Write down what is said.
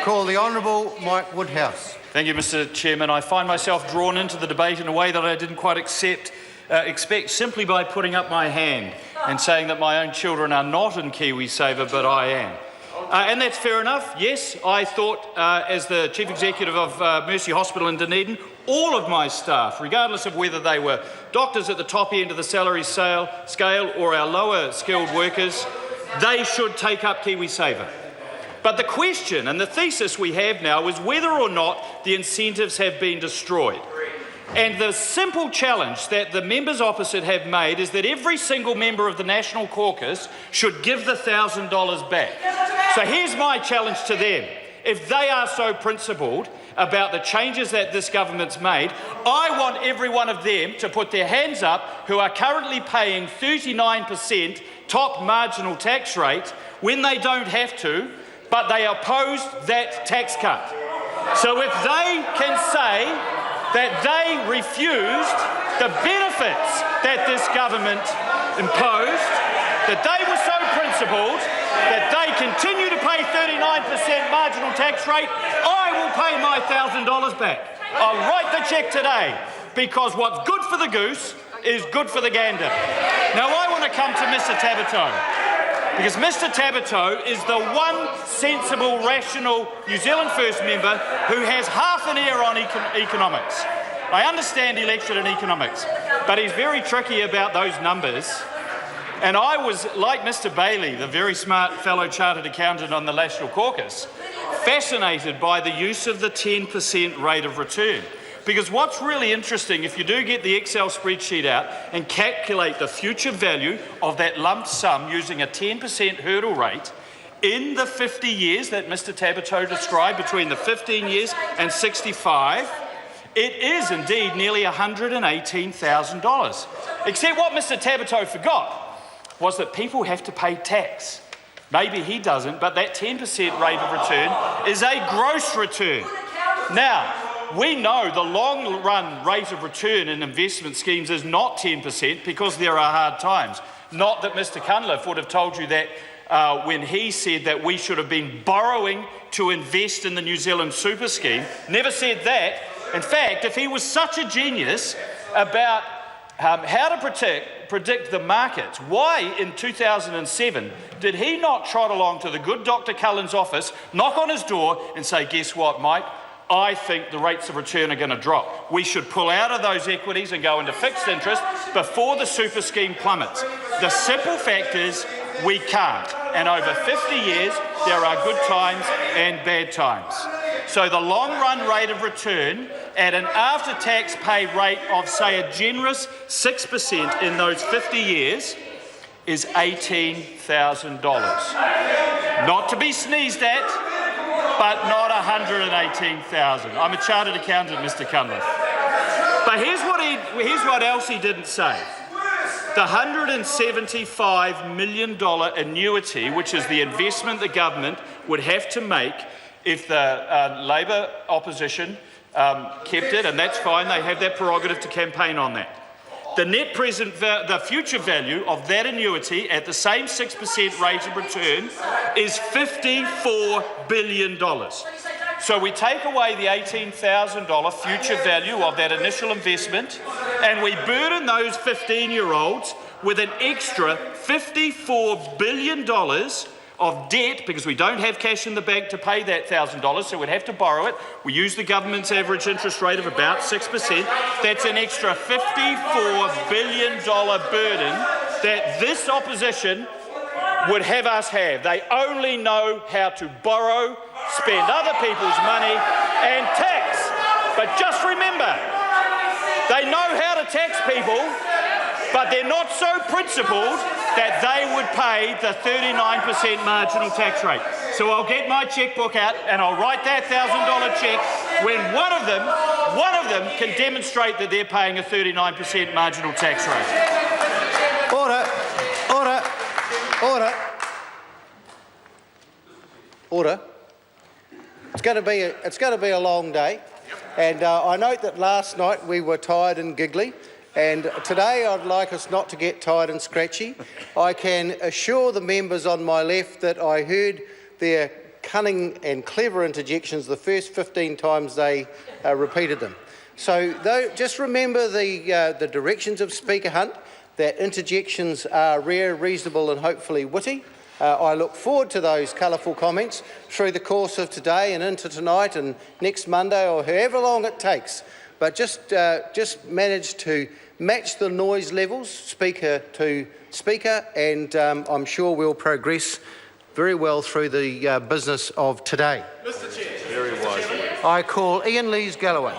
Call the Honourable Mike Woodhouse. Thank you, Mr Chairman. I find myself drawn into the debate in a way that I didn't quite expect simply by putting up my hand and saying that my own children are not in KiwiSaver, but I am. And that's fair enough. Yes, I thought, as the Chief Executive of Mercy Hospital in Dunedin, all of my staff, regardless of whether they were doctors at the top end of the salary scale or our lower skilled workers, they should take up KiwiSaver. But the question and the thesis we have now is whether or not the incentives have been destroyed. And the simple challenge that the members opposite have made is that every single member of the National Caucus should give the $1,000 back. So here's my challenge to them. If they are so principled about the changes that this government's made, I want every one of them to put their hands up who are currently paying 39% top marginal tax rate when they don't have to, but they opposed that tax cut. So if they can say that they refused the benefits that this government imposed, that they were so principled that they continue to pay 39% marginal tax rate, I will pay my $1,000 back. I'll write the cheque today, because what's good for the goose is good for the gander. Now I want to come to Mr Tabato, because Mr Tabato is the one sensible, rational New Zealand First member who has half an ear on economics. I understand he lectured in economics, but he's very tricky about those numbers. And I was, like Mr Bailey, the very smart fellow chartered accountant on the National Caucus, fascinated by the use of the 10% rate of return. Because what's really interesting, if you do get the Excel spreadsheet out and calculate the future value of that lump sum using a 10% hurdle rate, in the 50 years that Mr Tabato described, between the 15 years and 65, it is indeed nearly $118,000. Except what Mr Tabato forgot was that people have to pay tax. Maybe he doesn't, but that 10% rate of return is a gross return. Now, we know the long-run rate of return in investment schemes is not 10% because there are hard times. Not that Mr Cunliffe would have told you that when he said that we should have been borrowing to invest in the New Zealand super scheme. Never said that. In fact, if he was such a genius about how to predict the markets, why in 2007 did he not trot along to the good Dr Cullen's office, knock on his door and say, guess what, Mike? I think the rates of return are going to drop. We should pull out of those equities and go into fixed interest before the super scheme plummets. The simple fact is we can't. And over 50 years, there are good times and bad times. So the long-run rate of return at an after-tax pay rate of, say, a generous 6% in those 50 years is $18,000. Not to be sneezed at, but not $118,000. I'm a chartered accountant, Mr Cunliffe. But here's what else he didn't say. The $175 million annuity, which is the investment the government would have to make if the Labor opposition kept it, and that's fine, they have that prerogative to campaign on that. The net present, the future value of that annuity at the same 6% rate of return is $54 billion. So we take away the $18,000 future value of that initial investment and we burden those 15-year-olds with an extra $54 billion of debt, because we don't have cash in the bank to pay that $1,000, so we'd have to borrow it. We use the government's average interest rate of about 6%. That's an extra $54 billion burden that this opposition would have us have. They only know how to borrow, spend other people's money and tax. But just remember, they know how to tax people, but they're not so principled that they would pay the 39% marginal tax rate. So I'll get my chequebook out and I'll write that $1,000 cheque when one of them can demonstrate that they're paying a 39% marginal tax rate. Order. Order. Order. Order. It's going to be a long day, and I note that last night we were tired and giggly. And today I'd like us not to get tired and scratchy. I can assure the members on my left that I heard their cunning and clever interjections the first 15 times they repeated them. So just remember the directions of Speaker Hunt, that interjections are rare, reasonable and hopefully witty. I look forward to those colourful comments through the course of today and into tonight and next Monday or however long it takes. But just manage to match the noise levels, speaker to speaker, and I'm sure we'll progress very well through the business of today. Mr. Chair. Very wise. I call Ian Lees-Galloway.